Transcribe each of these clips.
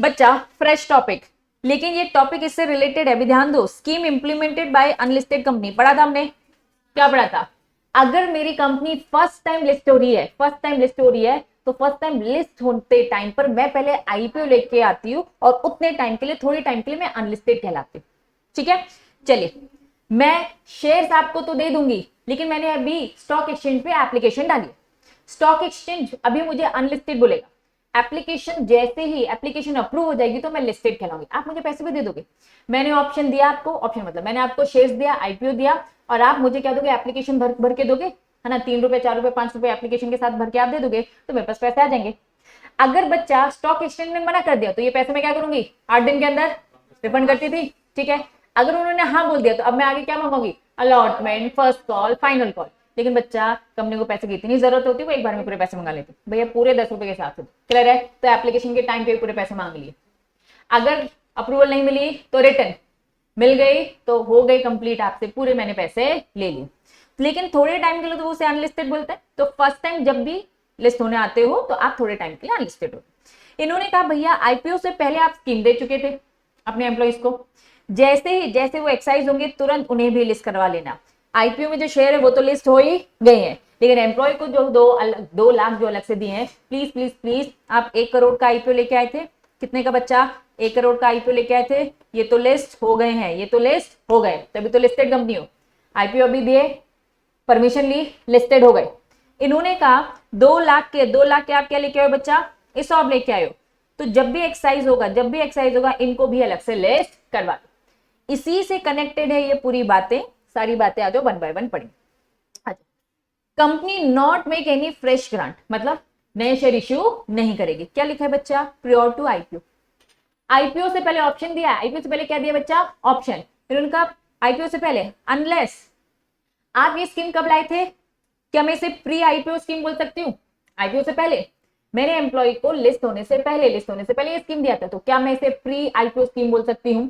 बच्चा fresh topic, लेकिन ये टॉपिक इससे रिलेटेड है, भी ध्यान दो। Scheme implemented bye unlisted company, पढ़ा था हमने, क्या पढ़ा था? अगर मेरी कंपनी फर्स्ट टाइम लिस्ट हो रही है, फर्स्ट टाइम लिस्ट हो रही है, तो फर्स्ट टाइम लिस्ट होते टाइम पर मैं पहले आईपीओ लेके आती हूँ और उतने टाइम के लिए, थोड़ी टाइम के लिए मैं अनलिस्टेड कहलाती हूँ। ठीक है, चलिए मैं शेयर्स आपको तो दे दूंगी, लेकिन मैंने अभी स्टॉक एक्सचेंज पे एप्लीकेशन डाली, स्टॉक एक्सचेंज अभी मुझे अनलिस्टेड बोलेगा, एप्लीकेशन जैसे ही एप्लीकेशन अप्रूव हो जाएगी तो मैं लिस्टेड कहलाऊंगी, आप मुझे पैसे भी दे दोगे। मैंने ऑप्शन दिया आपको, ऑप्शन मतलब मैंने आपको शेयर्स दिया, आईपीओ दिया, और आप मुझे क्या दोगे? एप्लीकेशन भर के दोगे, है ना, 3 रुपए 4 रुपए 5 रुपए एप्लीकेशन के साथ भर के आप दे दोगे, तो मेरे पास पैसे आ जाएंगे। अगर बच्चा स्टॉक एक्सचेंज ने मना कर दिया तो ये पैसे मैं क्या करूंगी? 8 दिन के अंदर रिफंड करती थी। ठीक है, अगर उन्होंने हाँ बोल दिया तो अब मैं आगे क्या मांगूंगी? Allotment, first call, final call. लेकिन बच्चा कंपनी को पैसे की इतनी जरूरत होती है, वो एक बार में पूरे पैसे मंगा लेते, भैया पूरे 10 रुपए के हिसाब से। क्लियर है? तो एप्लीकेशन के टाइम पे पूरे पैसे मांग लिए। अगर अप्रूवल नहीं मिली तो रिटर्न, मिल गई तो हो गई कंप्लीट, आपसे पूरे मैंने पैसे ले लिए। लेकिन थोड़े टाइम के लिए तो उसे अनलिस्टेड बोलते हैं। तो फर्स्ट टाइम जब भी लिस्ट होने आते हो तो आप थोड़े टाइम के लिए अनलिस्टेड हो। इन्होंने कहा भैया आईपीओ से पहले आप स्कीम दे चुके थे अपने एम्प्लॉइज को, जैसे वो एक्साइज होंगे तुरंत उन्हें भी लिस्ट करवा लेना। आईपीओ में जो शेयर है वो तो लिस्ट हो ही गए हैं, लेकिन एम्प्लॉय को जो 2 लाख जो अलग से दिए हैं, प्लीज प्लीज प्लीज, आप 1 करोड़ का आईपीओ लेके आए थे, कितने का बच्चा? 1 करोड़ का आईपीओ लेके आए थे, ये तो लिस्ट हो गए हैं, ये तो लिस्ट हो गए, तभी तो लिस्टेड कंपनी हो। आईपीओ अभी दिए, परमिशन ली, लिस्टेड हो गए। इन्होंने कहा 2 लाख के आप क्या लेके आए बच्चा? ESOP लेके आए हो, तो जब भी एक्साइज होगा इनको भी अलग से लिस्ट करवा दो। इसी से कनेक्टेड है ये पूरी बातें, सारी बातें आ जाओ 1 बाय 1 पढ़ेंगे। Company not make any fresh grant, मतलब नए शेयर इश्यू नहीं करेगी। क्या लिखा है बच्चा? Prior to IPO. आईपीओ से पहले ऑप्शन दिया, आईपीओ से पहले क्या दिया बच्चा? ऑप्शन। फिर उनका आईपीओ से पहले अनलेस, आप ये स्कीम कब लाए थे? क्या मैं इसे प्री आईपीओ स्कीम बोल सकती हूँ? आईपीओ से पहले मेरे एम्प्लॉय को लिस्ट होने से पहले ये स्कीम दिया था, तो क्या मैं इसे प्री आईपीओ स्कीम बोल सकती हूँ?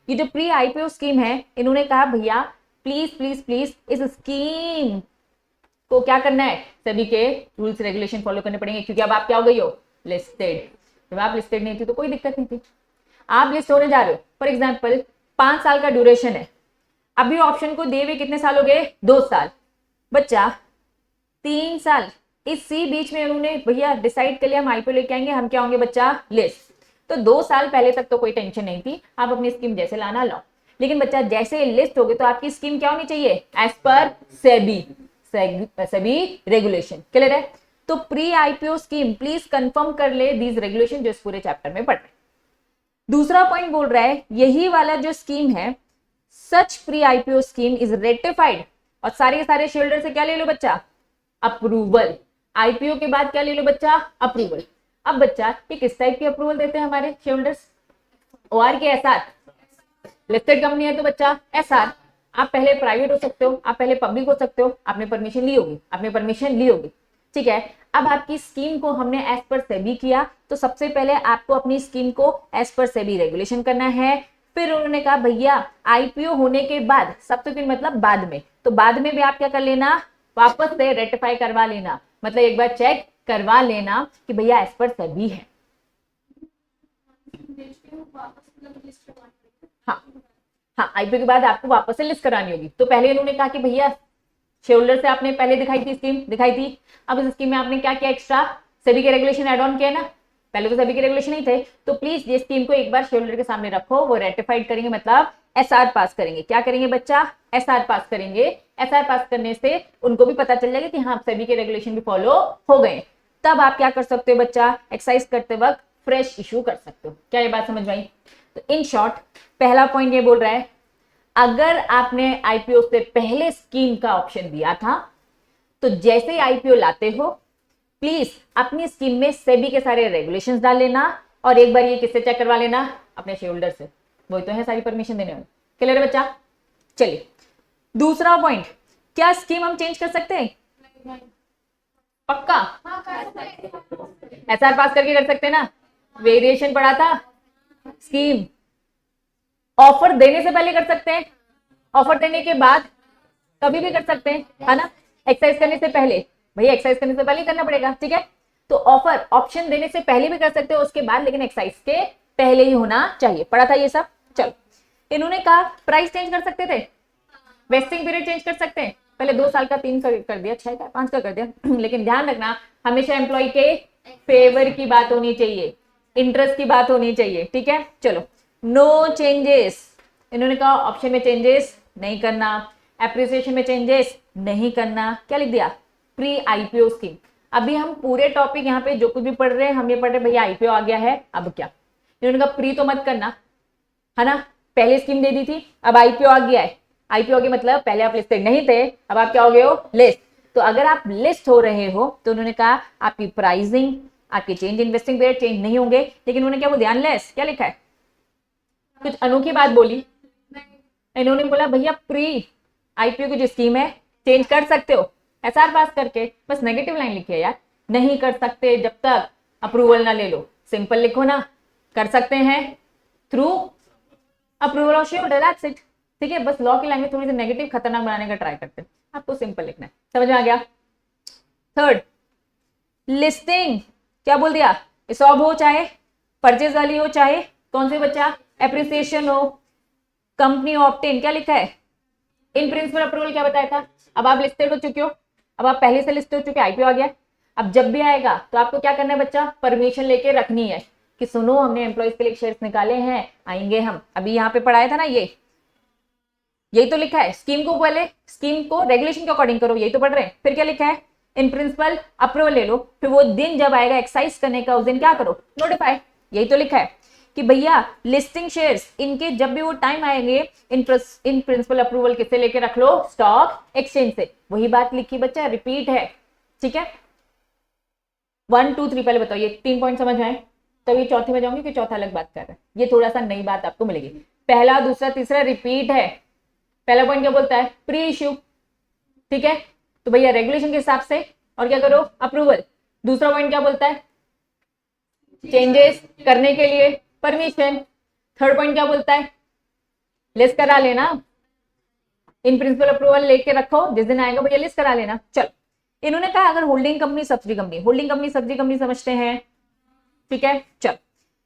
ये जो प्री आईपीओ स्कीम है, इन्होंने कहा भैया प्लीज प्लीज प्लीज इस स्कीम को क्या करना है? सभी के रूल्स रेगुलेशन फॉलो करने पड़ेंगे, क्योंकि अब आप क्या हो गई हो? लिस्टेड। जब आप लिस्टेड नहीं थी तो कोई दिक्कत नहीं थी, आप लिस्ट होने जा रहे हो। फॉर एग्जाम्पल 5 साल का ड्यूरेशन है, अभी ऑप्शन को दिए हुए कितने साल हो गए? 2 साल। बच्चा 3 साल, इसी बीच में उन्होंने भैया डिसाइड कर लिया हम आईपीओ लेके आएंगे, हम क्या होंगे बच्चा? लिस्ट। तो 2 साल पहले तक तो कोई टेंशन नहीं थी, आप अपनी स्कीम जैसे लाना लाओ। लेकिन बच्चा जैसे लिस्ट हो गए तो आपकी स्कीम क्या होनी चाहिए? As per SEBI regulation. Clear है? तो pre IPO scheme please confirm कर ले दीज रेगुलेशन जो इस पूरे चैप्टर में पढ़ रहे। दूसरा पॉइंट बोल रहा है यही वाला जो स्कीम है, such pre IPO scheme is ratified, और सारे सारे शेयर होल्डर से क्या ले लो बच्चा? अप्रूवल। आईपीओ के बाद क्या ले लो बच्चा? अप्रूवल। अब बच्चा ये किस टाइप की अप्रूवल देते हैं हमारे शेयर होल्डर्स? ओआर के एसआर? लिस्टेड कंपनी है तो बच्चा एसआर। आप पहले प्राइवेट हो सकते हो, आप पहले पब्लिक हो सकते हो, आपने परमिशन ली होगी, ठीक है। अब आपकी स्कीम को हमने एज पर सेबी किया, तो सबसे पहले आपको अपनी स्कीम को एज पर सेबी रेगुलेशन करना है। फिर उन्होंने कहा भैया आईपीओ होने के बाद, सब्सिक्वेंट मतलब बाद में, तो बाद में भी आप क्या कर लेना? वापस से रेटिफाई करवा लेना, मतलब एक बार चेक करवा लेना कि भैया एज पर सेबी है। हाँ, आईपीओ के बाद आपको वापस से लिस्ट करानी होगी। तो पहले इन्होंने कहा कि भैया शेयर होल्डर से आपने पहले दिखाई थी स्कीम, दिखाई थी, अब इस स्कीम में आपने क्या किया? एक्स्ट्रा सेबी के रेगुलेशन एड ऑन किया ना, पहले तो सेबी के रेगुलेशन नहीं थे। तो प्लीज ये स्कीम को एक बार शेयर होल्डर के सामने रखो, वो रेटिफाइड करेंगे, मतलब एसआर पास करेंगे। क्या करेंगे बच्चा? एसआर पास करेंगे। एसआर पास करने से उनको भी पता चल जाएगा कि हाँ सेबी के रेगुलेशन भी फॉलो हो गए। तब आप क्या कर सकते हो बच्चा? एक्सरसाइज करते वक्त फ्रेश इशू कर सकते हो। क्या ये बात समझ में आई? तो इन शॉर्ट पहला पॉइंट ये बोल रहा है, अगर आपने आईपीओ से पहले स्कीम का ऑप्शन दिया था तो जैसे ही आईपीओ लाते हो प्लीज अपनी स्कीम में सेबी के सारे रेगुलेशंस डाल लेना, और एक बार ये किससे चेक करवा लेना? अपने शेयर होल्डर से, वही तो है सारी परमिशन देने वाले। क्लियर है बच्चा? चलिए दूसरा पॉइंट, क्या स्कीम हम चेंज कर सकते हैं? पक्का? एसआर पास करके कर सकते हैं ना? वेरिएशन पढ़ा था। स्कीम ऑफर देने से पहले कर सकते हैं, ऑफर देने के बाद कभी भी कर सकते हैं, है ना? एक्सरसाइज करने से पहले, भैया एक्सरसाइज करने से पहले करना पड़ेगा, ठीक है। तो ऑफर ऑप्शन देने से पहले भी कर सकते हो, उसके बाद, लेकिन एक्सरसाइज के पहले ही होना चाहिए। पढ़ा था ये सब। चलो, इन्होंने कहा प्राइस चेंज कर सकते थे, वेस्टिंग पीरियड चेंज कर सकते हैं, पहले 2 साल का 3 कर दिया, 6 का 5 का कर दिया लेकिन ध्यान रखना हमेशा एम्प्लॉय के फेवर की बात होनी चाहिए, इंटरेस्ट की बात होनी चाहिए, ठीक है। चलो, नो चेंजेस, इन्होंने कहा ऑप्शन में चेंजेस नहीं करना, एप्रिसिएशन में चेंजेस नहीं करना। क्या लिख दिया? Pre IPO scheme. अभी हम पूरे टॉपिक यहाँ पे जो कुछ भी पढ़ रहे हैं, हम ये पढ़ रहे हैं भैया आईपीओ आ गया है, अब क्या। इन्होंने कहा प्री तो मत करना, है ना, पहले स्कीम दे दी थी, अब आईपीओ आ गया है। आईपीओ के मतलब पहले आप लिस्टेड नहीं थे, अब आप क्या हो गए हो? लिस्ट। तो अगर आप लिस्ट हो रहे हो तो उन्होंने कहा आपकी प्राइसिंग, आपके चेंज इन्वेस्टिंग पीरियड चेंज नहीं होंगे। लेकिन उन्होंने क्या वो ध्यान लेस क्या लिखा है? कुछ अनोखी बात बोली। इन्होंने बोला भैया प्री आईपीओ की जो स्कीम है चेंज कर सकते हो एसआर पास करके, बस नेगेटिव लाइन लिखी है यार, नहीं कर सकते जब तक अप्रूवल ना ले लो। सिंपल लिखो ना, कर सकते हैं through approval of share, that's it. ठीक है, बस लॉ की लैंग्वेज थोड़ी सी नेगेटिव खतरनाक बनाने का ट्राई करते हैं, आपको सिंपल लिखना है। समझ में आ गया? थर्ड, लिस्टिंग क्या बोल दिया? इसॉब हो चाहे परचेज वाली हो चाहे कौन सी बच्चा एप्रिसिएशन हो, कंपनी ऑप्टेन क्या लिखा है? इन प्रिंसिपल अप्रूवल क्या बताया था? अब आप लिस्टेड हो चुके हो, अब आप पहले से लिस्ट हो चुके, आईपीओ आ गया। अब जब भी आएगा तो आपको क्या करना है बच्चा? परमिशन लेके रखनी है कि सुनो हमने एम्प्लॉयज के लिए शेयर्स निकाले हैं, आएंगे हम। अभी यहाँ पे पढ़ाया था ना, यही तो लिखा है। स्कीम को पहले स्कीम को रेगुलेशन के अकॉर्डिंग करो, यही तो पढ़ रहे हैं। फिर क्या लिखा है? इन प्रिंसिपल अप्रूवल ले लो, फिर वो दिन जब आएगा एक्सरसाइज करने का उस दिन क्या करो? नोटिफाई। यही तो लिखा है कि भैया लिस्टिंग शेयर्स इनके जब भी वो टाइम आएंगे इन प्रिंसिपल अप्रूवल किससे लेके रख लो? स्टॉक एक्सचेंज से। वही बात लिखी बच्चा, रिपीट है, ठीक है। 1 2 3 पहले बताओ, ये 3 पॉइंट समझ आए? तो ये चौथे में जाऊंगी कि चौथा अलग बात कर रहे हैं, ये थोड़ा सा नई बात आपको मिलेगी। पहला दूसरा तीसरा रिपीट है। पहला पॉइंट क्या बोलता है? प्री इश्यू, ठीक है, तो भैया रेगुलेशन के हिसाब से और क्या करो? अप्रूवल। दूसरा पॉइंट क्या बोलता है? चेंजेस करने के लिए परमिशन। थर्ड पॉइंट क्या बोलता है? लिस्ट करा लेना, इन प्रिंसिपल अप्रूवल लेके रखो, जिस दिन आएगा भैया लिस्ट करा लेना। चल, इन्होंने कहा अगर holding company subsidy company, holding company subsidy company समझते हैं, ठीक है। चल,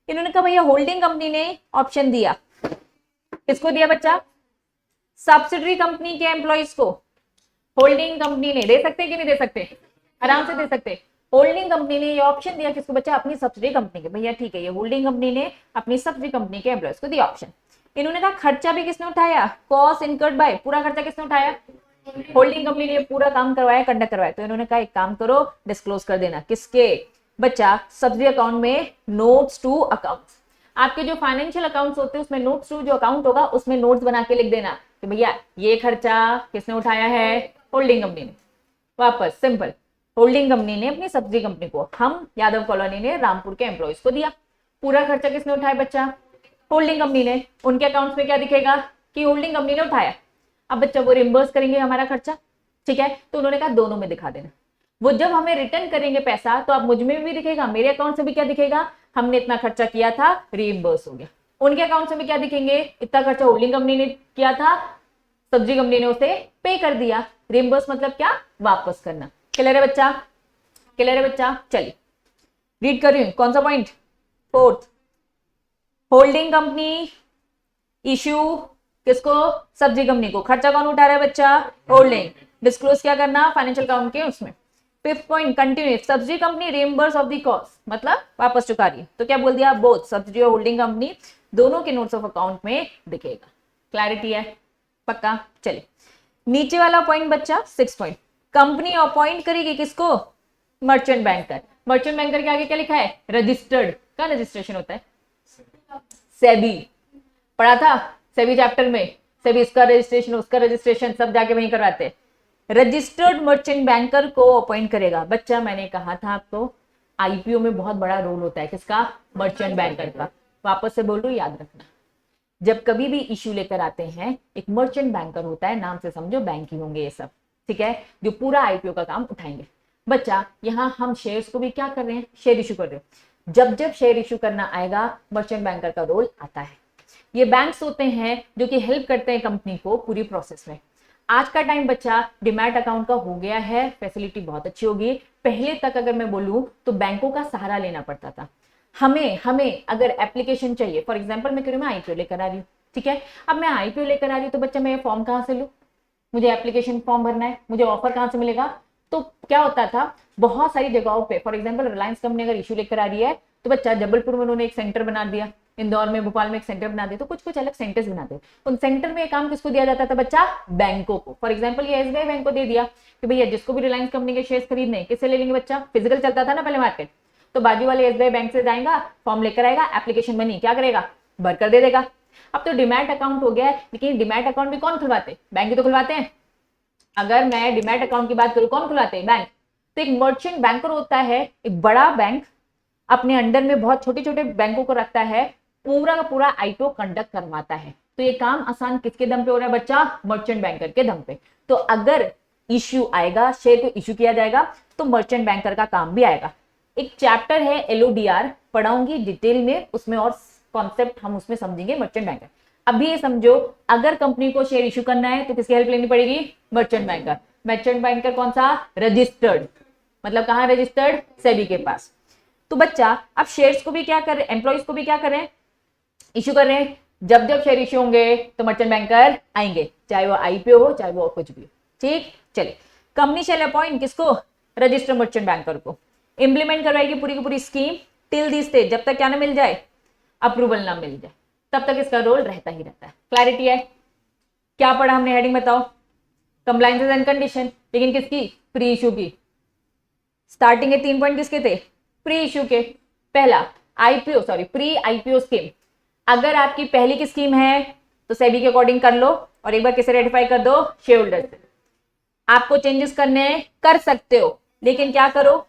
इन्होंने कहा भैया होल्डिंग कंपनी ने ऑप्शन दिया, किसको दिया बच्चा? सब्सिडरी कंपनी के एम्प्लॉइज को। होल्डिंग कंपनी ने दे सकते कि नहीं दे सकते? आराम से दे सकते। होल्डिंग कंपनी ने ये ऑप्शन दिया किसको बच्चा? अपनी सब्सिडरी कंपनी के। भैया ठीक है, ये होल्डिंग कंपनी ने अपनी सब्सिडरी कंपनी के एम्प्लॉइज को दिया ऑप्शन। इन्होंने कहा खर्चा भी किसने उठाया? कॉस्ट इनकर्ड बाय, पूरा खर्चा किसने उठाया? होल्डिंग कंपनी ने पूरा काम करवाया, कंडक्ट करवाया। तो इन्होंने कहा एक काम करो, डिस्क्लोज कर देना। किसके बच्चा? सब्सिडरी अकाउंट में नोट्स टू अकाउंट्स। आपके जो फाइनेंशियल अकाउंट्स होते हैं उसमें नोट्स टू जो अकाउंट होगा उसमें नोट्स बना के लिख देना कि भैया ये खर्चा किसने उठाया है? होल्डिंग कंपनी ने। वापस सिंपल, होल्डिंग कंपनी ने अपनी सब्सिडरी कंपनी को, हम यादव कॉलोनी ने रामपुर के एम्प्लॉइज को दिया। पूरा खर्चा किसने उठाया बच्चा? होल्डिंग कंपनी ने। उनके अकाउंट्स में क्या दिखेगा कि होल्डिंग कंपनी ने उठाया। अब बच्चा वो रिम्बर्स करेंगे हमारा खर्चा, ठीक है। तो उन्होंने कहा दोनों में दिखा देना। वो जब हमें रिटर्न करेंगे पैसा तो अब मुझ में भी दिखेगा, मेरे अकाउंट से भी क्या दिखेगा? हमने इतना खर्चा किया था, रिइंबर्स हो गया। उनके अकाउंट से भी क्या दिखेंगे? इतना खर्चा होल्डिंग कंपनी ने किया था, सब्सिडरी कंपनी ने उसे पे कर दिया। रिइंबर्स मतलब क्या? वापस करना। क्लियर है बच्चा? क्लियर है बच्चा? चलिए रीड कर रही हूं, कौन सा point? Fourth, holding company issue किसको? सब्सिडरी कंपनी को। खर्चा कौन उठा रहा है बच्चा? होल्डिंग। डिस्क्लोज क्या करना? फाइनेंशियल अकाउंट के उसमें। Fifth point, continue subsidiary company reimburse of the cost, मतलब वापस चुका रही है। तो क्या बोल दिया? बोथ सब्सिडरी और होल्डिंग कंपनी दोनों के नोट्स ऑफ अकाउंट में दिखेगा। क्लैरिटी है? पक्का? चलिए नीचे वाला पॉइंट बच्चा 6 पॉइंट, कंपनी अपॉइंट करेगी किसको? Merchant banker. मर्चेंट बैंकर के आगे क्या लिखा है? रजिस्टर्ड। का रजिस्ट्रेशन होता है? सेबी। पढ़ा था सेबी चैप्टर में, सेबी इसका रजिस्ट्रेशन उसका रजिस्ट्रेशन सब जाके वहीं करवाते हैं। रजिस्टर्ड मर्चेंट बैंकर को अपॉइंट करेगा। बच्चा मैंने कहा था आपको आईपीओ में बहुत बड़ा रोल होता है किसका? मर्चेंट बैंकर का। वापस से बोल रही हूं, याद रखना, जब कभी भी इश्यू लेकर आते हैं एक मर्चेंट बैंकर होता है, नाम से समझो बैंक ही होंगे ये सब, ठीक है, जो पूरा आईपीओ का काम उठाएंगे। बच्चा यहाँ हम शेयर्स को भी क्या कर रहे हैं? शेयर इशू कर रहे हैं। जब जब शेयर इशू करना आएगा मर्चेंट बैंकर का रोल आता है। ये बैंक्स होते हैं जो कि हेल्प करते हैं कंपनी को पूरी प्रोसेस में। आज का टाइम बच्चा डिमैट अकाउंट का हो गया है, फैसिलिटी बहुत अच्छी होगी। पहले तक अगर मैं बोलूं तो बैंकों का सहारा लेना पड़ता था। हमें हमें अगर एप्लीकेशन चाहिए, फॉर एग्जांपल मैं कह रही हूँ मैं आईपीओ लेकर आ रही हूँ, ठीक है, अब मैं आईपीओ लेकर आ रही हूँ तो बच्चा मैं ये फॉर्म कहाँ से लूँ, मुझे एप्लीकेशन फॉर्म भरना है, मुझे ऑफर कहाँ से मिलेगा। तो क्या होता था, बहुत सारी जगहों पे, फॉर एग्जांपल रिलायंस कंपनी अगर इशू लेकर आ रही है तो बच्चा जबलपुर में उन्होंने एक सेंटर बना दिया, इंदौर में, भोपाल में एक सेंटर बना दिया, तो कुछ कुछ अलग सेंटर्स बनाते हैं। उन सेंटर में काम किसको दिया जाता था बच्चा, बैंकों को। फॉर एग्जाम्पल ये एसबीआई बैंक को दे दिया कि भैया जिसको भी रिलायंस कंपनी के शेयर खरीदने, किससे ले लेंगे बच्चा, फिजिकल चलता था ना पहले मार्केट, तो बाजू वाले एसबीआई बैंक से जाएगा, फॉर्म लेकर आएगा, एप्लीकेशन बनी, क्या करेगा, भर कर दे देगा। अब तो डिमैट अकाउंट हो गया है, लेकिन डिमैट अकाउंट भी कौन खुलवाते, बैंक ही तो खुलवाते हैं। अगर मैं डिमैट अकाउंट की बात करूं, कौन खुलवाते हैं, बैंक। तो एक मर्चेंट बैंकर होता है, एक बड़ा बैंक अपने अंडर में बहुत छोटे छोटे बैंकों को रखता है, पूरा का पूरा आईपीओ कंडक्ट करवाता है। तो ये काम आसान किसके दम पे हो रहा है बच्चा, मर्चेंट बैंकर के दम पे। तो अगर इश्यू आएगा, शेयर को इश्यू किया जाएगा, तो मर्चेंट बैंकर का काम भी आएगा। एक चैप्टर है एलओडीआर, पढ़ाऊंगी डिटेल में उसमें, और कॉन्सेप्ट हम उसमें समझेंगे मर्चेंट बैंकर। अभी ये समझो, अगर कंपनी को शेयर इशू करना है तो किसकी हेल्प लेनी पड़ेगी, मर्चेंट बैंकर। मर्चेंट बैंकर कौन सा, रजिस्टर्ड, मतलब कहां रजिस्टर्ड, सेबी के पास। तो बच्चा अब शेयर्स को भी क्या कर रहे हैं, एम्प्लॉइज को भी क्या कर रहे हैं, इशू कर रहे हैं। जब जब शेयर इशू होंगे तो मर्चेंट बैंकर आएंगे, चाहे वो आईपीओ हो चाहे वो कुछ भी हो। ठीक, चलिए, कंपनी शैल अपॉइंट किसको, रजिस्टर्ड मर्चेंट बैंकर को। इंप्लीमेंट करवाएगी पूरी की पूरी स्कीम टिल दी स्टेज, जब तक क्या ना मिल जाए, अप्रूवल ना मिल जाए, तब तक इसका रोल रहता ही रहता है। क्लैरिटी है। क्या पढ़ा हमने, हेडिंग बताओ, कंप्लायंसेस एंड कंडीशन, लेकिन किसकी, प्री इशू की। स्टार्टिंग के 3 पॉइंट किसके थे, प्री इशू के। पहला IPO, sorry pre IPO scheme. अगर आपकी पहली की स्कीम है तो सेबी के अकॉर्डिंग कर लो, और एक बार किसे रेटिफाई कर दो, शेयर होल्डर से। आपको चेंजेस करने कर सकते हो, लेकिन क्या करो,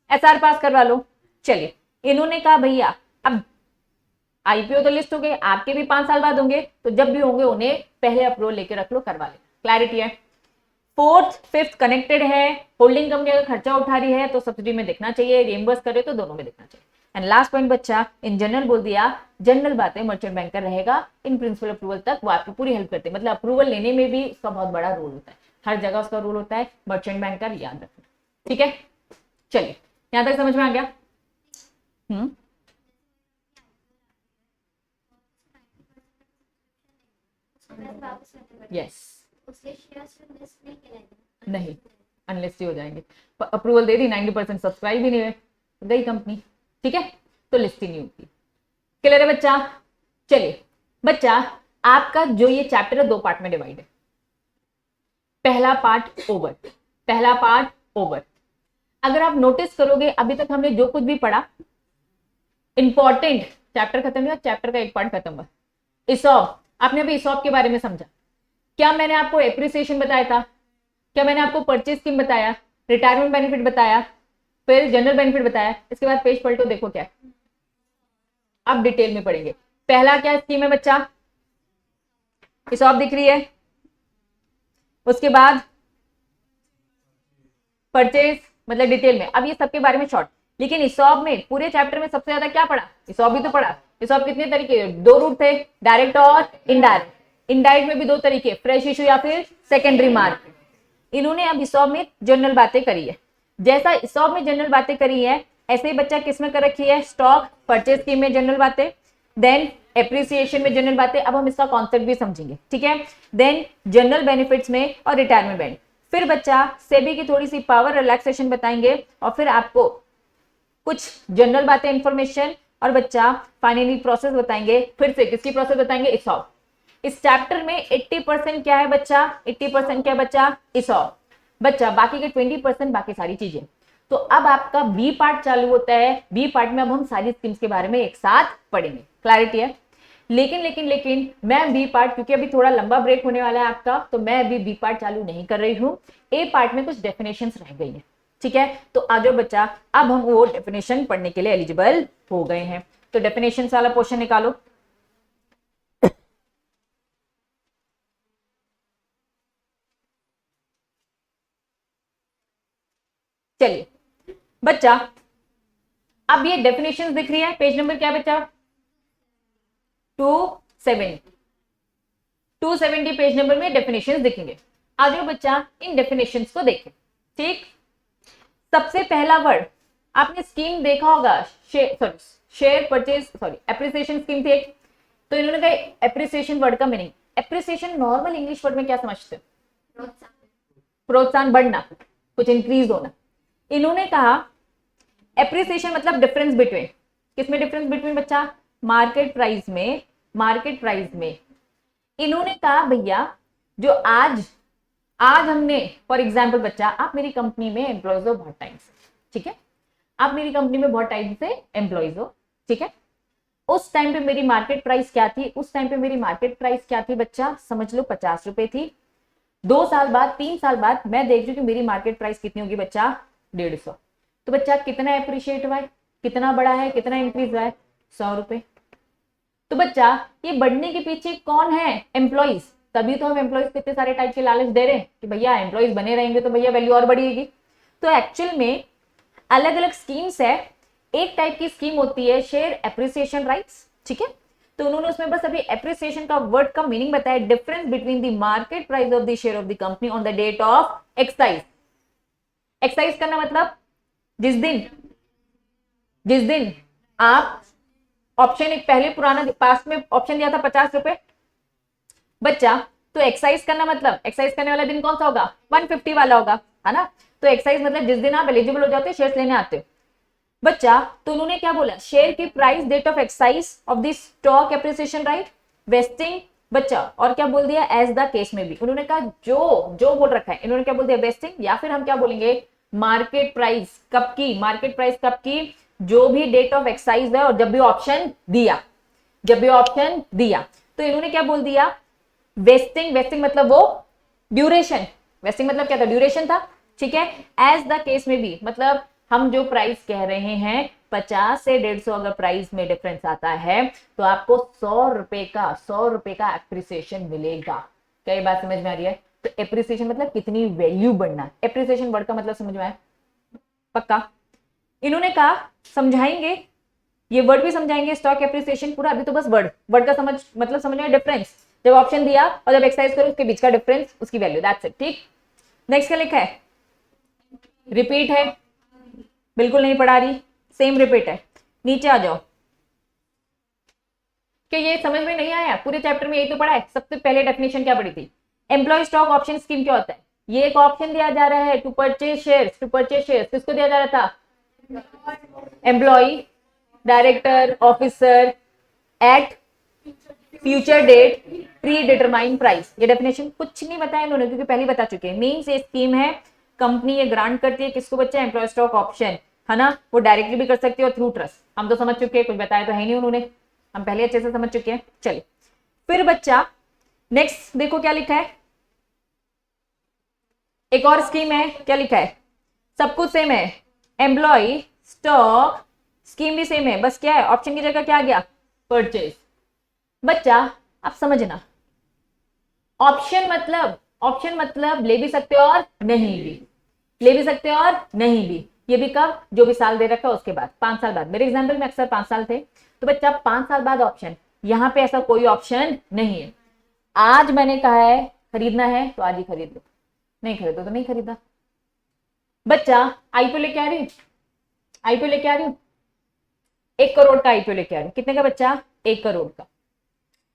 एसआर पास करवा लो। चलिए, इन्होंने कहा भैया अब आईपीओ तो लिस्ट हो गए, आपके भी 5 साल बाद होंगे, तो जब भी होंगे उन्हें पहले अप्रूवल लेके रख लो, करवा लेना। क्लैरिटी है। 4th 5th कनेक्टेड है, होल्डिंग कंपनी अगर खर्चा उठा रही है तो सब्सिडी में देखना चाहिए, रिएम्बर्स करे तो दोनों में देखना चाहिए। एंड लास्ट पॉइंट बच्चा, इन जनरल बोल दिया, जनरल बातें मर्चेंट बैंकर रहेगा, इन प्रिंसिपल अप्रूवल तक वो आपकी पूरी हेल्प करते हैं, मतलब अप्रूवल लेने में भी उसका बहुत बड़ा रोल होता है, हर जगह उसका रोल होता है, मर्चेंट बैंकर याद रखना। ठीक है, चलिए यहां तक समझ में आ गया। यस, नहीं, अनलेस हो जाएंगे, अप्रूवल दे दी, 90% सब्सक्राइब ही नहीं हुए, गई कंपनी। ठीक है, तो लिस्ट ही नहीं होती। क्लियर है बच्चा। चलिए बच्चा, आपका जो ये चैप्टर है 2 पार्ट में डिवाइड है। पहला पार्ट ओवर, पहला पार्ट ओवर। अगर आप नोटिस करोगे अभी तक हमने जो कुछ भी पढ़ा, इंपॉर्टेंट, चैप्टर खत्म हुआ, चैप्टर का एक पार्ट खत्म हुआ। इसॉप, आपने अभी इसॉप के बारे में समझा। क्या मैंने आपको एप्रिसिएशन बताया था, क्या मैंने आपको परचेज स्कीम बताया, रिटायरमेंट बेनिफिट बताया, फिर जनरल बेनिफिट बताया। इसके बाद पेज पलटो, देखो क्या, अब डिटेल में पढ़ेंगे। पहला क्या स्कीम है बच्चा, इसॉप दिख रही है, उसके बाद परचेज, मतलब डिटेल में। अब ये सबके बारे में शॉर्ट, लेकिन इसॉप में पूरे चैप्टर में सबसे ज्यादा क्या पढ़ा, इसॉप भी तो पढ़ा। इसॉप कितने तरीके, 2 रूट थे, डायरेक्ट और इनडायरेक्ट। इनडायरेक्ट में भी 2 तरीके, फ्रेश इशू या फिर सेकेंडरी मार्केट। इन्होंने अब इसॉप में जनरल बातें करी है। जैसा इसॉप में जनरल बातें करी है, ऐसे ही बच्चा किसमें कर रखी है, स्टॉक परचेज स्कीम में जनरल बातें, देन एप्रिसिएशन में जनरल बातें। अब हम इसका कॉन्सेप्ट भी समझेंगे, ठीक है। देन जनरल बेनिफिट्स में और रिटायरमेंट बेनिफिट। फिर बच्चा सेबी की थोड़ी सी पावर रिलैक्सेशन बताएंगे, और फिर आपको कुछ जनरल बातें इंफॉर्मेशन, और बच्चा फाइनली प्रोसेस बताएंगे। फिर से किसकी प्रोसेस बताएंगे, इसॉप। इस चैप्टर में 80% क्या है बच्चा, 80% क्या है बच्चा, इसॉप। बच्चा बाकी के 20% बाकी सारी चीजें। तो अब आपका बी पार्ट चालू होता है। बी पार्ट में अब हम सारी स्कीम्स के बारे में एक साथ पढ़ेंगे। क्लैरिटी है। लेकिन मैं बी पार्ट, क्योंकि अभी थोड़ा लंबा ब्रेक होने वाला है आपका, तो मैं अभी बी पार्ट चालू नहीं कर रही हूँ। ए पार्ट में कुछ डेफिनेशंस रह गई है, ठीक है। तो आ जाओ बच्चा, अब हम वो डेफिनेशन पढ़ने के लिए एलिजिबल हो गए हैं। तो डेफिनेशन वाला पोर्शन निकालो। चलिए बच्चा, अब ये डेफिनेशंस दिख रही है, पेज नंबर क्या है बच्चा, 270। 270 पेज नंबर में डेफिनेशंस दिखेंगे। आ जाओ बच्चा, इन डेफिनेशंस को देखें। ठीक, सबसे पहला वर्ड आपने स्कीम देखा होगा, share purchase sorry appreciation scheme थी एक। तो इन्होंने कहा एप्रिसिएशन वर्ड का meaning, appreciation normal English word में क्या समझते हो? प्रोत्साहन, बढ़ना, कुछ इंक्रीज होना। इन्होंने कहा एप्रिसिएशन मतलब डिफरेंस बिटवीन, किसमें डिफरेंस बिटवीन बच्चा? मार्केट प्राइस में, मार्केट प्राइस में। इन्होंने कहा भैया जो आज हमने फॉर एग्जाम्पल बच्चा, आप मेरी कंपनी में एम्प्लॉयज हो बहुत टाइम से, ठीक है, आप मेरी कंपनी में बहुत टाइम से एम्प्लॉयज हो, ठीक है। उस टाइम पे मेरी मार्केट प्राइस क्या थी? उस टाइम पे मेरी मार्केट प्राइस क्या थी बच्चा? समझ लो 50 रुपए थी। 2 साल बाद, 3 साल बाद मैं देख रही हूँ कि मेरी मार्केट प्राइस कितनी होगी बच्चा? 150। तो बच्चा कितना अप्रिशिएट हुआ है, कितना बड़ा है, कितना इंक्रीज हुआ है? 100 रुपए। तो बच्चा ये बढ़ने के पीछे कौन है? एम्प्लॉइज। तभी तो हम एम्प्लॉइज को इतने सारे टाइप के लालच दे रहे हैं कि भैया एम्प्लॉइज बने रहेंगे तो भैया वैल्यू और बढ़ेगी। तो एक्चुअल में अलग अलग स्कीम्स है। एक टाइप की स्कीम होती है शेयर एप्रिसिएशन राइट्स, ठीक है। तो उन्होंने उसमें बस अभी एप्रिसिएशन का वर्ड का मीनिंग बताया, difference between the market price of the share of the company on the date of exercise. Exercise करना मतलब जिस दिन आप ऑप्शन एक पहले पुराना पास्ट में ऑप्शन दिया था 50 रुपए बच्चा, तो एक्सरसाइज करना मतलब एक्सरसाइज करने वाला दिन कौन सा होगा? 150 वाला होगा, है ना। तो एक्सरसाइज मतलब जिस दिन आप एलिजिबल हो जाते हो शेयर लेने आते हो बच्चा। तो उन्होंने क्या बोला? शेयर की price date of exercise of the stock appreciation right vesting बच्चा, और क्या बोल दिया? एज द केस में भी। उन्होंने कहा जो बोल रखा है, इन्होंने क्या बोल दिया? वेस्टिंग, या फिर हम क्या बोलेंगे? मार्केट प्राइस कब की? मार्केट प्राइस कब की? जो भी डेट ऑफ एक्सरसाइज है और जब भी ऑप्शन दिया, तो इन्होंने क्या बोल दिया? वेस्टिंग मतलब वो ड्यूरेशन, वेस्टिंग मतलब क्या था? ड्यूरेशन था, ठीक है। एज द केस में भी मतलब हम जो प्राइस कह रहे हैं 50 से 150 अगर प्राइस में डिफरेंस आता है तो आपको 100 रुपए का एप्रिसिएशन मिलेगा। क्या ये बात समझ में आ रही है? तो एप्रिसिएशन मतलब कितनी वैल्यू बढ़ना। एप्रिसिएशन वर्ड का मतलब समझ में आया? पक्का? इन्होंने कहा समझाएंगे, ये वर्ड भी समझाएंगे, स्टॉक एप्रिसिएशन पूरा। अभी तो बस वर्ड का मतलब समझ में डिफरेंस, जब ऑप्शन दिया और जब एक्सरसाइज करो उसके बीच का डिफरेंस, उसकी वैल्यू, दैट्स इट, ठीक। नेक्स्ट क्या लिखा है? रिपीट है, बिल्कुल नहीं पढ़ा रही, सेम रिपीट है। नीचे आ जाओ। क्या ये समझ में नहीं आया? पूरे चैप्टर में यही तो पढ़ा है। सबसे पहले डेफिनेशन क्या पढ़ी थी? एम्प्लॉय स्टॉक ऑप्शन स्कीम क्या होता है? ये एक ऑप्शन दिया जा रहा है टू परचेज शेयर्स। किसको दिया जा रहा था? Employee, director, officer at future date, predetermine price. ये डेफिनेशन कुछ नहीं बताया इन्होंने क्योंकि पहले बता चुके हैं। मींस ये स्कीम है, कंपनी ये ग्रांट करती है किसको बच्चा? एम्प्लॉय स्टॉक ऑप्शन, है ना। वो डायरेक्टली भी कर सकती है और थ्रू ट्रस्ट। हम तो समझ चुके हैं, कुछ बताया तो है नहीं उन्होंने, हम पहले अच्छे से समझ चुके हैं। चलिए फिर बच्चा नेक्स्ट देखो क्या लिखा है। एक और स्कीम है, क्या लिखा है? सब कुछ सेम है, एम्प्लॉय स्टॉक स्कीम भी सेम है, बस क्या है? ऑप्शन की जगह क्या आ गया? परचेज। बच्चा आप समझना, ऑप्शन मतलब ले भी सकते हो और नहीं भी, ये भी कब? जो भी साल दे रखा है उसके बाद, 5 साल बाद। मेरे एग्जाम्पल में अक्सर 5 साल थे, तो बच्चा 5 साल बाद ऑप्शन। यहाँ पे ऐसा कोई ऑप्शन नहीं है। आज मैंने कहा है खरीदना है तो आज ही खरीद लो, नहीं खरीदो तो नहीं खरीदा। बच्चा आईपीओ लेके आ रही हूँ, 1 करोड़ का आईपीओ लेके आ रही हूँ। कितने का बच्चा? 1 करोड़ का।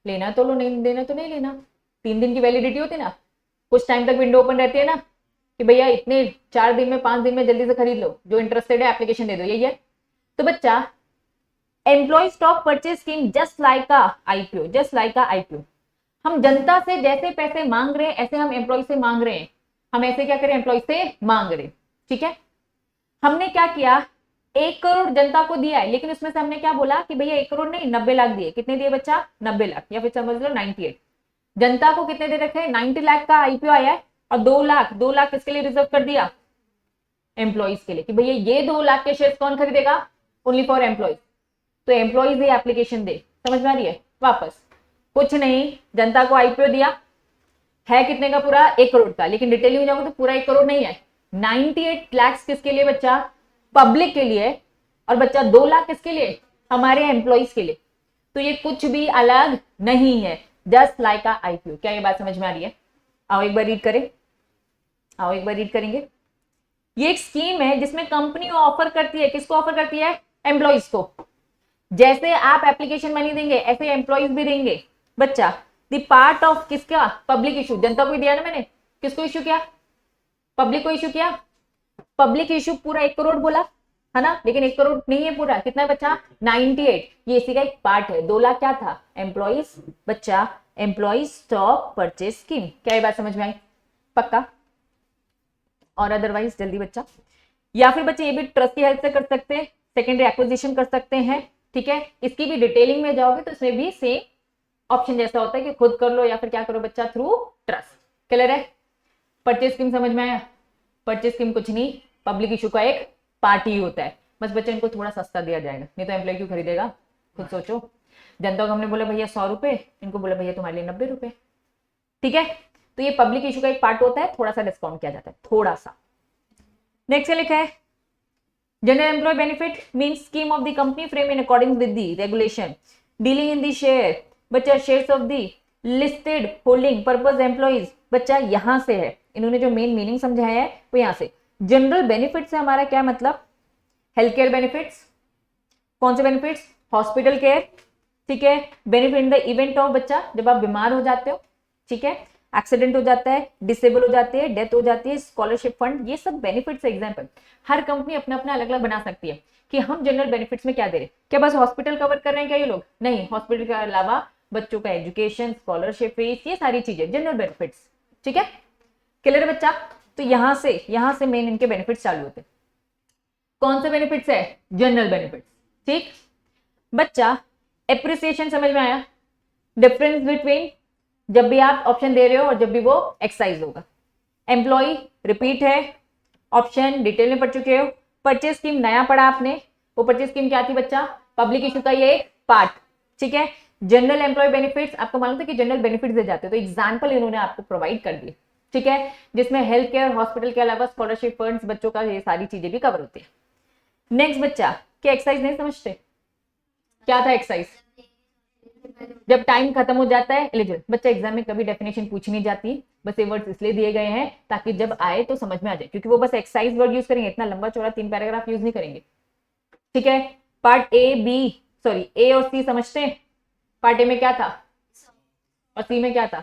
लेना तो लो, नहीं देना तो नहीं लेना। 3 दिन की वैलिडिटी होती है ना, कुछ टाइम तक विंडो ओपन रहती है ना कि भैया इतने 4 दिन में 5 दिन में जल्दी से खरीद लो, जो इंटरेस्टेड है एप्लीकेशन दे दो, यही है। तो बच्चा employee stock purchase scheme just like IPO, हम जनता से जैसे पैसे मांग रहे हैं ऐसे हम एम्प्लॉय से मांग रहे हैं। हम ऐसे क्या करें? एम्प्लॉय से मांग रहे हैं, ठीक है। हमने क्या किया? 1 करोड़ जनता को दिया है, लेकिन उसमें से हमने क्या बोला कि भैया 1 करोड़ नहीं 90 लाख दिए। कितने दिए बच्चा? 90 लाख, या फिर समझ लो 98। जनता को कितने दे रखे हैं? 90 लाख का आईपीओ आया है और 2 लाख किसके लिए रिजर्व कर दिया? एम्प्लॉइज के लिए, कि भैया ये 2 लाख के शेयर कौन खरीदेगा? Only for employees. तो एम्प्लॉइज ये एप्लीकेशन दे। समझ में आ रही है? वापस कुछ नहीं, जनता को आईपीओ दिया है कितने का? पूरा 1 करोड़ का, लेकिन डिटेल में जाओगे तो पूरा 1 करोड़ नहीं है, 98 लाख किसके लिए बच्चा? पब्लिक के लिए। और बच्चा 2 लाख किसके लिए? हमारे एम्प्लॉइज के लिए। तो ये कुछ भी अलग नहीं है, जस्ट लाइक अ आईपीओ। क्या ये बात समझ में आ रही है? आओ एक बार रीड करेंगे। ये एक स्कीम है जिसमें कंपनी ऑफर करती है, किसको ऑफर करती है? एम्प्लॉइज को, जैसे आप एप्लीकेशन मनी देंगे ऐसे एम्प्लॉइज भी देंगे बच्चा। द पार्ट ऑफ किसका, पब्लिक इशू, जनता को दिया ना मैंने, किसको इशू किया, पब्लिक को इशू किया। पब्लिक इशू पूरा 1 करोड़ बोला है ना, लेकिन 1 करोड़ नहीं है पूरा, कितना है बच्चा 98, ये इसी का एक पार्ट है। 2 लाख क्या था, एम्प्लॉइज बच्चा, एम्प्लॉइज स्टॉक परचेज स्कीम। क्या ये बात समझ में आई, पक्का, और अदरवाइज जल्दी बच्चा। या फिर बच्चे ये भी ट्रस्ट की हेल्प से कर सकते हैं, सेकेंडरी एक्विजिशन कर सकते हैं, ठीक है। इसकी भी डिटेलिंग में जाओगे तो इसमें भी सेम ऑप्शन जैसा होता है कि खुद कर लो या फिर क्या करो बच्चा, थ्रू ट्रस्ट। क्लियर है, परचेज स्कीम समझ में आया। परचेज स्कीम कुछ नहीं, पब्लिक इशू का एक पार्ट ही होता है, बस बच्चे इनको थोड़ा सस्ता दिया जाएगा, नहीं तो एम्प्लॉय क्यों खरीदेगा, खुद सोचो। जनता को हमने बोला भैया 100 रुपए, इनको बोला भैया तुम्हारे लिए 90 रुपए, ठीक है। तो ये पब्लिक इशू का एक पार्ट होता है, थोड़ा सा डिस्काउंट किया जाता है, थोड़ा सा। नेक्स्ट लिखा है general employ benefit means scheme of the company frame in according with the regulation dealing in the share बच्चा, shares of the listed holding purpose employees बच्चा, यहां से है, इन्होंने जो मेन मीनिंग समझाया है वो यहां से। जनरल बेनिफिट से हमारा क्या मतलब, हेल्थ केयर बेनिफिट्स, कौन से बेनिफिट्स, हॉस्पिटल केयर, ठीक है। Benefit in the event of बच्चा, जब आप बीमार हो जाते हो, ठीक है, एक्सीडेंट हो जाता है, डिसेबल हो जाती है, डेथ हो जाती है, स्कॉलरशिप फंड, ये सब बेनिफिट्स एग्जाम्पल। हर कंपनी अपना अपना अलग अलग बना सकती है कि हम जनरल बेनिफिट्स में क्या दे रहे हैं। क्या बस हॉस्पिटल कवर कर रहे हैं क्या ये लोग, नहीं, हॉस्पिटल के अलावा बच्चों का एजुकेशन, स्कॉलरशिप फीस, ये सारी चीजें जनरल बेनिफिट्स, ठीक है। क्लियर है बच्चा, तो यहां से मेन इनके बेनिफिट्स चालू होते हैं। कौन से बेनिफिट्स है, जनरल बेनिफिट्स, ठीक बच्चा। एप्रिसिएशन समझ में आया, डिफरेंस बिटवीन जब भी आप ऑप्शन दे रहे हो और जब भी वो एक्सरसाइज होगा। एम्प्लॉय रिपीट है, ऑप्शन डिटेल में पढ़ चुके हो। परचेज स्कीम नया पढ़ा आपने, वो परचेज स्कीम क्या थी बच्चा, पब्लिक इशू का ये एक पार्ट, ठीक है। जनरल एम्प्लॉय बेनिफिट्स आपको मालूम था कि जनरल बेनिफिट्स दे जाते हैं, तो एग्जाम्पल इन्होंने आपको प्रोवाइड कर दिए, ठीक है, जिसमें हेल्थ केयर, हॉस्पिटल के अलावा स्कॉलरशिप फंड्स, बच्चों का ये सारी चीजें भी कवर होती है। नेक्स्ट बच्चा, क्या एक्सरसाइज नहीं समझते, क्या था एक्सरसाइज, जब टाइम खत्म हो जाता है एलिजिबल बच्चा। एग्जाम में कभी डेफिनेशन पूछी नहीं जाती, बस ये वर्ड्स इसलिए दिए गए हैं ताकि जब आए तो समझ में आ जाए, क्योंकि वो बस एक्सरसाइज वर्ड यूज करेंगे, इतना लंबा चौड़ा 3 पैराग्राफ यूज नहीं करेंगे, ठीक है। पार्ट ए बी, सॉरी ए और सी समझते हैं। पार्ट ए में क्या था और सी में क्या था,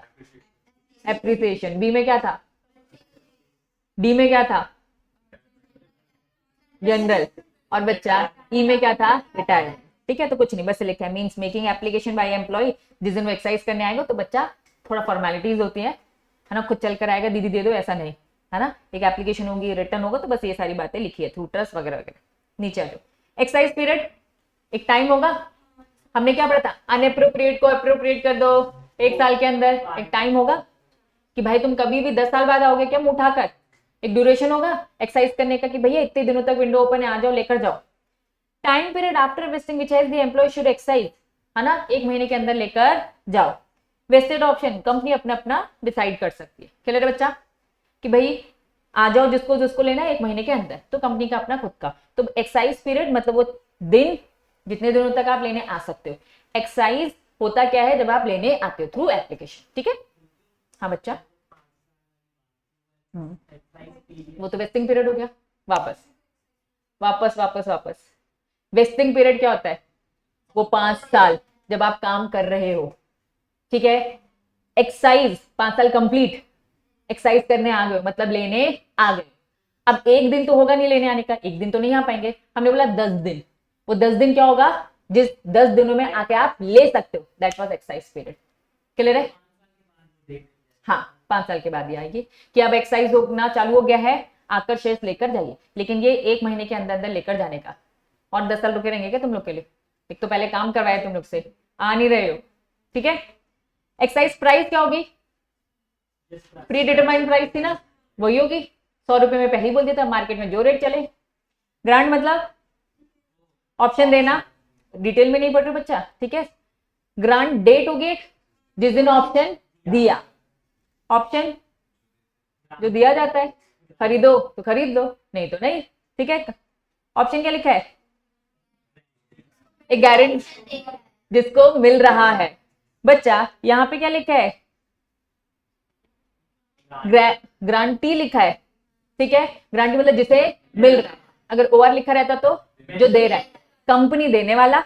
एप्रिसिएशन। बी में क्या था, डी में क्या था, जनरल, और बच्चा ई में क्या था, रिटायरमेंट, ठीक है। तो कुछ नहीं, बस लिखा है means making application by employee, जिस दिन वो एक्सरसाइज करने आएगा तो बच्चा थोड़ा फॉर्मेलिटीज होती है ना, खुद चल कर आएगा दीदी दे दो ऐसा नहीं, है ना। एक एप्लीकेशन होगी, रिटर्न होगा, तो बस ये सारी बातें लिखी है थ्रू ट्रस्ट वगैरह वगैरह। नीचे आ जाओ, एक्सरसाइज पीरियड, एक टाइम होगा, हमने क्या पढ़ा था, अनएप्रोप्रिएट को अप्रोप्रिएट कर दो 1 साल के अंदर, एक टाइम होगा कि भाई तुम कभी भी 10 साल बाद आओगे क्या मुंह उठाकर, एक ड्यूरेशन होगा एक्सरसाइज करने का कि भैया इतने दिनों तक विंडो ओपन है, आ जाओ लेकर जाओ। Time period after vesting which has the employee should exercise, है ना, 1 महीने के अंदर लेकर जाओ। वेस्टेड ऑप्शन कंपनी अपना अपना डिसाइड कर सकती है। क्लियर है बच्चा, कि भाई आ जाओ जिसको जिसको लेना है 1 महीने के अंदर, तो कंपनी का अपना खुद का। तो एक्सरसाइज पीरियड मतलब वो दिन, जितने दिनों तक आप लेने आ सकते हो। एक्सरसाइज होता क्या है, जब आप लेने आते हो थ्रू एप्लीकेशन, ठीक है। हाँ बच्चा, वो तो वेस्टिंग पीरियड हो गया। वापस वापस वापस वापस, वेस्टिंग पीरियड क्या होता है, वो 5 साल जब आप काम कर रहे हो, ठीक है। एक्सरसाइज 5 साल कंप्लीट, एक्सरसाइज करने आ गए मतलब लेने आ गए। अब 1 दिन तो होगा नहीं लेने आने का, 1 दिन तो नहीं आ पाएंगे, हमने बोला 10 दिन, वो 10 दिन क्या होगा, जिस 10 दिनों में आके आप ले सकते हो, that was exercise period. Clear है, हाँ 5 साल के बाद ही आएगी कि अब एक्सरसाइज होना चालू हो गया है, आकर शेयर्स लेकर जाइए, लेकिन ये 1 महीने के अंदर अंदर लेकर जाने का। और 10 साल रुके रहेंगे क्या तुम लोग के लिए, एक तो पहले काम करवाए तुम लोग से, आ नहीं रहे हो, ठीक है। एक्सरसाइज प्राइस क्या होगी, प्री डिटरमाइंड प्राइस थी ना, वही होगी, 100 रुपए में पहले ही बोल दिया था, मार्केट में जो रेट चले। ग्रांट मतलब ऑप्शन देना, डिटेल में नहीं पढ़ रहे बच्चा, ठीक है। ग्रांट डेट होगी जिस दिन ऑप्शन दिया, ऑप्शन जो दिया जाता है, खरीदो तो खरीद लो, नहीं तो नहीं, ठीक है। ऑप्शन क्या लिखा है, एक गारंटी जिसको मिल रहा है बच्चा, यहां पे क्या लिखा है, ग्रांटी लिखा है, ठीक है। ग्रांटी मतलब जिसे मिल रहा है, अगर ओवर लिखा रहता तो जो दे रहा है, कंपनी देने वाला,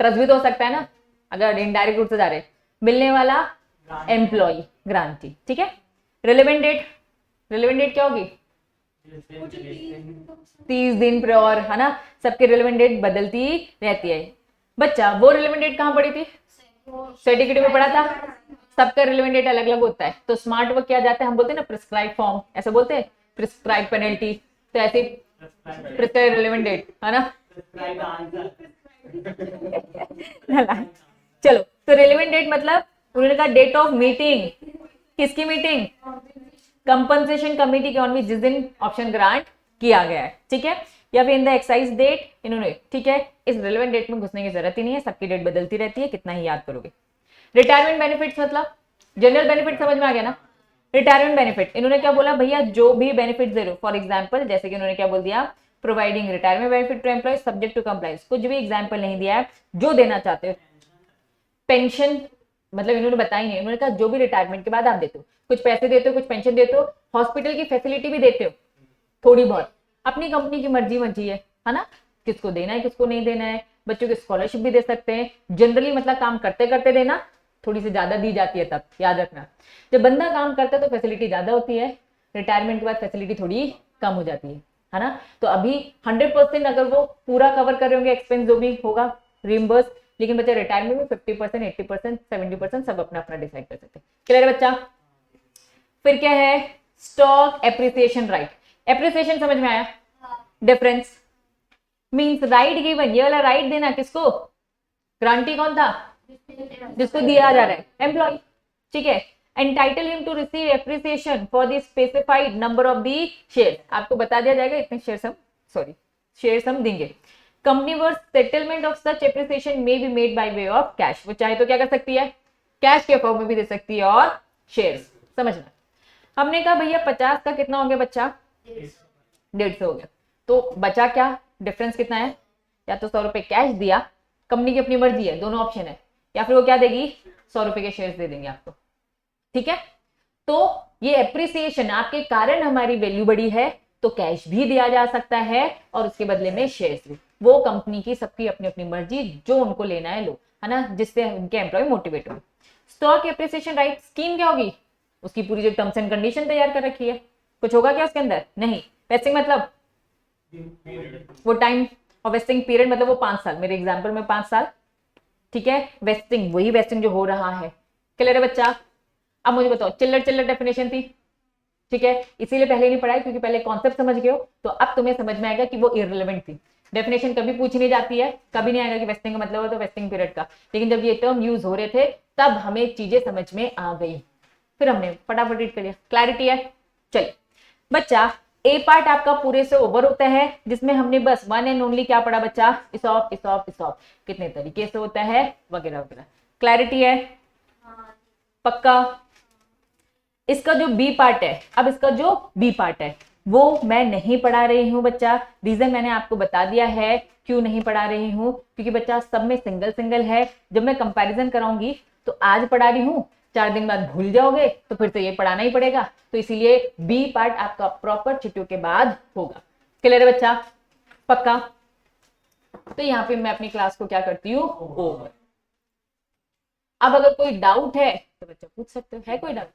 ट्रस्ट भी तो हो सकता है ना, अगर इनडायरेक्ट रूट से जा रहे, मिलने वाला एम्प्लॉय, ग्रांटी, ठीक है। रिलेवेंट डेट, रिलेवेंट डेट क्या होगी? 30 दिन पर, है ना, सबकी रिलेवेंट डेट बदलती रहती है। बच्चा वो रिलेवेंट डेट कहाँ पड़ी थी? सर्टिफिकेट में पढ़ा था, सबका रिलेवेंट डेट अलग अलग होता है, तो स्मार्ट वर्क किया जाता है, हम बोलते हैं ना प्रिस्क्राइब फॉर्म, ऐसे बोलते हैं, प्रिस्क्राइब पेनल्टी, तो ऐसे प्रिस्क्राइब रिलेवेंट डेट, है ना। चलो, तो रिलेवेंट डेट मतलब उन्होंने कहा डेट ऑफ मीटिंग, किसकी मीटिंग? कंपनसेशन कमेटी के ऑन भी जिस दिन ऑप्शन ग्रांट किया गया है, ठीक है, या फिर इन द एक्साइज डेट इन्होंने, ठीक है। इस रिलेवेंट डेट में घुसने की जरूरत ही नहीं है, सबकी डेट बदलती रहती है, कितना ही याद करोगे। रिटायरमेंट बेनिफिट्स मतलब जनरल बेनिफिट, समझ में आ गया ना। रिटायरमेंट बेनिफिट इन्होंने क्या बोला भैया, जो भी बेनिफिट दे रहे, फॉर एग्जाम्पल जैसे कि उन्होंने क्या बोल दिया, providing retirement benefit to employee subject to compliance, कुछ भी एग्जाम्पल नहीं दिया है, जो देना चाहते हो। पेंशन मतलब इन्होंने बताई नहीं, इन्होंने कहा जो भी रिटायरमेंट के बाद आप देते हो, कुछ पैसे देते हो, कुछ पेंशन देते हो, हॉस्पिटल की फैसिलिटी भी देते हो थोड़ी बहुत, अपनी कंपनी की मर्जी मर्जी है ना, किसको देना है किसको नहीं देना है। बच्चों की स्कॉलरशिप भी दे सकते हैं, जनरली मतलब काम करते करते देना, थोड़ी सी ज्यादा दी जाती है, तब याद रखना जब बंदा काम करता है तो फैसिलिटी ज्यादा होती है, रिटायरमेंट के बाद फैसिलिटी थोड़ी कम हो जाती है ना। तो अभी 100% अगर वो पूरा कवर कर रहे होंगे एक्सपेंस जो भी होगा रिम्बर्स, लेकिन बच्चा रिटायरमेंट में 50%, 80%, 70% सब अपना अपना डिसाइड कर सकते हैं। क्लियर है बच्चा? फिर क्या है? Stock appreciation right. एप्रिसिएशन समझ में आया? डिफरेंस मींस राइट गिवन, ये वाला राइट देना किसको? ग्रांटी कौन था? जिसको दिया जा रहा है, एम्प्लॉय, ठीक है। Entitle him to receive appreciation for the specified number of the share, आपको बता दिया जाएगा इतने शेयर हम, सॉरी शेयर हम देंगे। Company worth settlement of such appreciation may be made by way of cash, वो चाहे तो क्या कर सकती है, कैश के फॉर्म में भी दे सकती है और शेयर्स, समझना। हमने कहा भैया 50 का कितना हो गया बच्चा? 150 हो गया, तो बचा क्या? डिफरेंस कितना है? या तो 100 रुपए कैश दिया, कंपनी की अपनी मर्जी है, दोनों ऑप्शन है, या फिर वो क्या देगी, 100 रुपए के शेयर्स दे देंगे आपको, ठीक है। तो ये एप्रिसिएशन आपके कारण हमारी वैल्यू बढ़ी है, तो कैश भी दिया जा सकता है और उसके बदले में शेयर्स भी, वो कंपनी की सबकी अपनी अपनी मर्जी, जो उनको लेना है लो, है ना, जिससे उनके एम्प्लॉय मोटिवेट हो। स्टॉक एप्रिसिएशन राइट स्कीम क्या होगी? उसकी पूरी जो टर्म्स एंड कंडीशन तैयार कर रखी है, कुछ होगा क्या उसके अंदर? नहीं। वेस्टिंग मतलब वो टाइम और वेस्टिंग पीरियड मतलब वो 5 साल, मेरे एग्जाम्पल में 5 साल, ठीक है। वेस्टिंग वही वेस्टिंग जो हो रहा है। क्लियर है बच्चा? अब मुझे बताओ, चिल्लर चिल्लर डेफिनेशन थी, ठीक है, इसीलिए पहले नहीं पढ़ाई क्योंकि पहले कॉन्सेप्ट समझ गए हो, तो अब तुम्हें समझ में आएगा कि वो इररिलेवेंट थी। डेफिनेशन कभी पूछी नहीं जाती है, कभी नहीं आएगा कि वेस्टिंग का मतलब हो तो वेस्टिंग पीरियड का, लेकिन जब ये टर्म यूज हो रहे थे तब हमें चीजें समझ में आ गई, फिर हमने फटाफट रीड कर लिया। क्लैरिटी है? चलिए बच्चा, ए पार्ट आपका पूरे से ओवर होता है, जिसमें हमने बस वन एंड ओनली क्या पढ़ा बच्चा? इसॉप इसॉप इसॉप कितने तरीके से होता है वगैरह वगैरह। क्लैरिटी है? पक्का? इसका जो बी पार्ट है, अब इसका जो बी पार्ट है वो मैं नहीं पढ़ा रही हूं बच्चा, रीजन मैंने आपको बता दिया है क्यों नहीं पढ़ा रही हूं, क्योंकि बच्चा सब में सिंगल सिंगल है, जब मैं कंपैरिजन कराऊंगी तो आज पढ़ा रही हूं, 4 दिन बाद भूल जाओगे तो फिर तो ये पढ़ाना ही पड़ेगा, तो इसीलिए बी पार्ट आपका प्रॉपर छुट्टियों के बाद होगा। क्लियर है बच्चा? पक्का? तो यहाँ पे मैं अपनी क्लास को क्या करती हूँ, ओवर। अब अगर कोई डाउट है तो बच्चा पूछ सकते हो, है कोई डाउट?